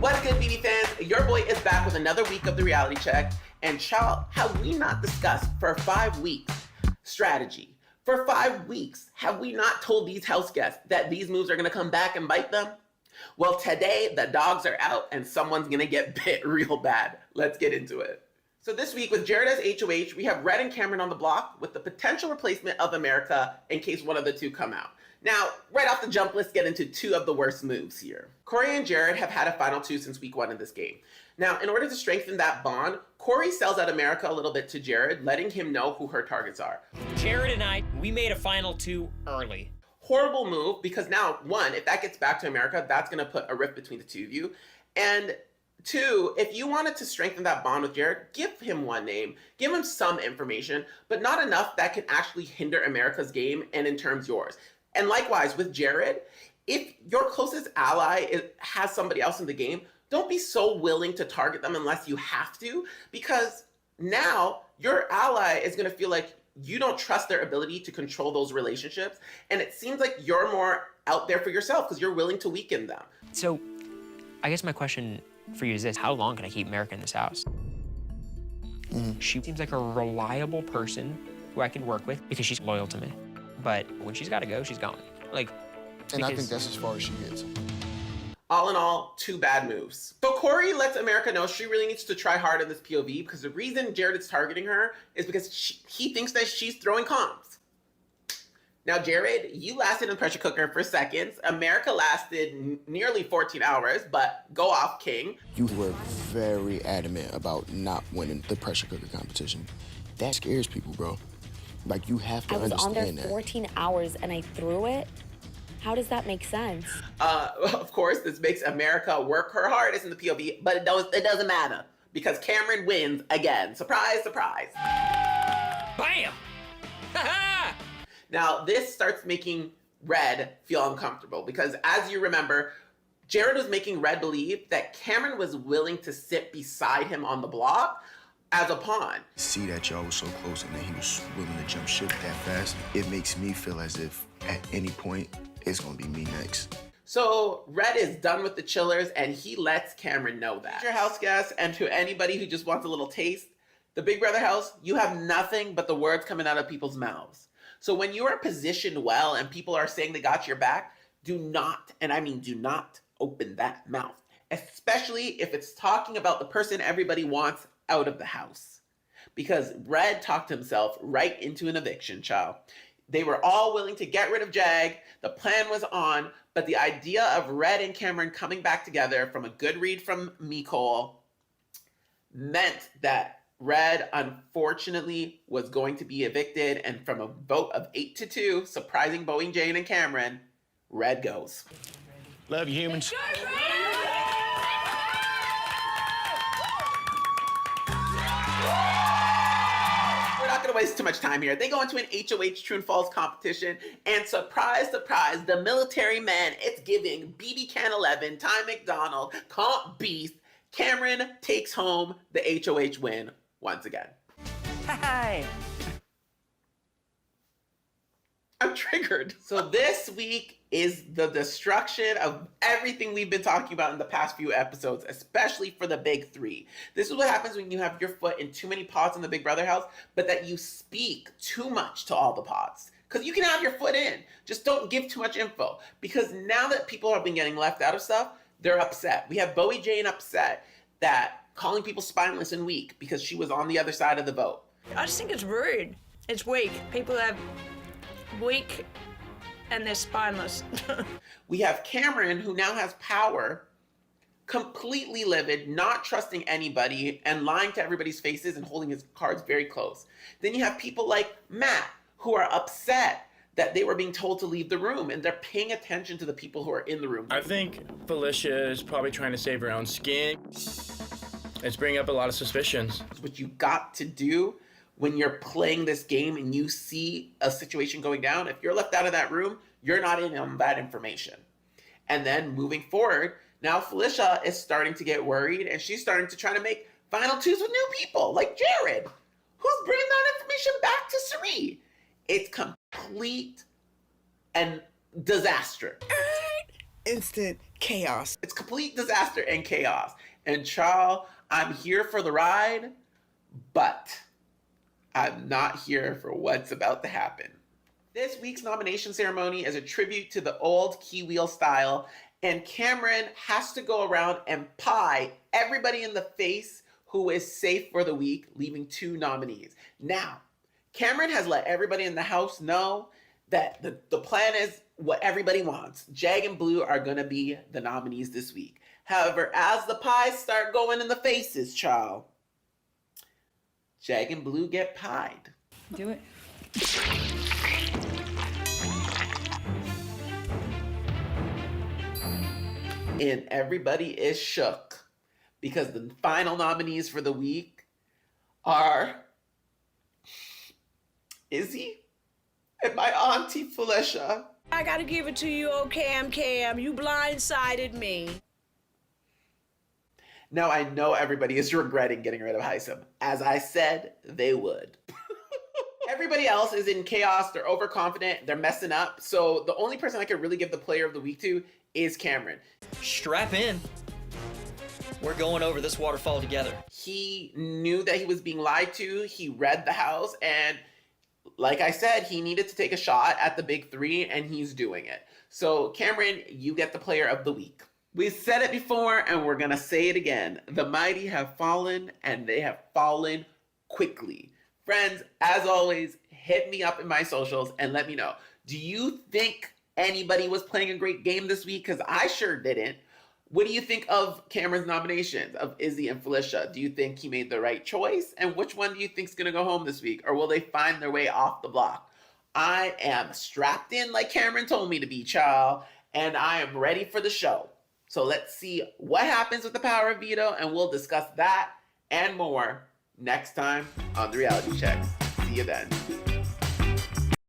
What's good, BB fans? Your boy is back with another week of the reality check. And child, have we not discussed for 5 weeks strategy? For 5 weeks, have we not told these house guests that these moves are going to come back and bite them? Well, today the dogs are out and someone's going to get bit real bad. Let's get into it. So this week with Jared as HOH, we have Red and Cameron on the block with the potential replacement of America in case one of the two come out. Now, right off the jump, let's get into two of the worst moves here. Corey and Jared have had a final two since week 1 in this game. Now, in order to strengthen that bond, Corey sells out America a little bit to Jared, letting him know who her targets are. Jared and I, we made a final two early. Horrible move, because now, one, if that gets back to America, that's going to put a rift between the two of you. And two, if you wanted to strengthen that bond with Jared, give him one name, give him some information, but not enough that can actually hinder America's game and in terms yours. And likewise with Jared, if your closest ally has somebody else in the game, don't be so willing to target them unless you have to, because now your ally is going to feel like you don't trust their ability to control those relationships. And it seems like you're more out there for yourself because you're willing to weaken them. So I guess my question for you is this: how long can I keep America in this house? She seems like a reliable person who I can work with because she's loyal to me. But when she's got to go, she's going. And I think that's as far as she gets. All in all, 2 bad moves. So Corey lets America know she really needs to try hard in this POV because the reason Jared is targeting her is because he thinks that she's throwing comms. Now, Jared, you lasted in the pressure cooker for seconds. America lasted nearly 14 hours, but go off, King. You were very adamant about not winning the pressure cooker competition. That scares people, bro. Like, you have to understand that. I was on there 14 hours and I threw it. How does that make sense? Of course, this makes America work her hardest in the POV, but it doesn't matter because Cameron wins again. Surprise, surprise. Bam! Now, this starts making Red feel uncomfortable because, as you remember, Jared was making Red believe that Cameron was willing to sit beside him on the block as a pawn. See that y'all was so close and that he was willing to jump ship that fast, it makes me feel as if at any point it's gonna be me next. So Red is done with the chillers and he lets Cameron know that. Your house guests, and to anybody who just wants a little taste, the Big Brother house, you have nothing but the words coming out of people's mouths. So when you are positioned well and people are saying they got your back, do not, and I mean do not, open that mouth. Especially if it's talking about the person everybody wants out of the house. Because Red talked himself right into an eviction, child. They were all willing to get rid of Jag. The plan was on, but the idea of Red and Cameron coming back together from a good read from Nicole meant that Red, unfortunately, was going to be evicted, and from a vote of 8-2, surprising Boeing, Jane, and Cameron, Red goes. Love you, humans. We're not going to waste too much time here. They go into an HOH True and False competition, and surprise, surprise, the military men, it's giving BBCAN11, Ty McDonald, Comp Beast. Cameron takes home the HOH win once again. Hi. I'm triggered. So this week is the destruction of everything we've been talking about in the past few episodes, especially for the big 3. This is what happens when you have your foot in too many pots in the Big Brother house, but that you speak too much to all the pots. Because you can have your foot in, just don't give too much info. Because now that people have been getting left out of stuff, they're upset. We have Bowie Jane upset that calling people spineless and weak because she was on the other side of the vote. I just think it's rude. It's weak. People have weak and they're spineless. We have Cameron, who now has power, completely livid, not trusting anybody, and lying to everybody's faces and holding his cards very close. Then you have people like Matt, who are upset that they were being told to leave the room, and they're paying attention to the people who are in the room. I think Felicia is probably trying to save her own skin. It's bringing up a lot of suspicions. What you got to do when you're playing this game and you see a situation going down, if you're left out of that room, you're not in on that information. And then moving forward, now Felicia is starting to get worried, and she's starting to try to make final twos with new people, like Jared, who's bringing that information back to Sari. It's complete and disaster. Instant chaos. It's complete disaster and chaos. And Charles, I'm here for the ride, but I'm not here for what's about to happen. This week's nomination ceremony is a tribute to the old key wheel style, and Cameron has to go around and pie everybody in the face who is safe for the week, leaving 2 nominees. Now, Cameron has let everybody in the house know that the plan is what everybody wants. Jag and Blue are gonna be the nominees this week. However, as the pies start going in the faces, child, Jag and Blue get pied. Do it. And everybody is shook because the final nominees for the week are Izzy and my auntie Felicia. I gotta give it to you, oh Cam. You blindsided me. Now I know everybody is regretting getting rid of Hisam. As I said, they would. Everybody else is in chaos, they're overconfident, they're messing up. So the only person I could really give the player of the week to is Cameron. Strap in. We're going over this waterfall together. He knew that he was being lied to, he read the house, and like I said, he needed to take a shot at the big 3, and he's doing it. So Cameron, you get the player of the week. We said it before, and we're gonna say it again. The mighty have fallen, and they have fallen quickly. Friends, as always, hit me up in my socials and let me know. Do you think anybody was playing a great game this week? Because I sure didn't. What do you think of Cameron's nominations of Izzy and Felicia? Do you think he made the right choice? And which one do you think is going to go home this week? Or will they find their way off the block? I am strapped in like Cameron told me to be, child. And I am ready for the show. So let's see what happens with the power of veto. And we'll discuss that and more next time on The Reality Checks. See you then.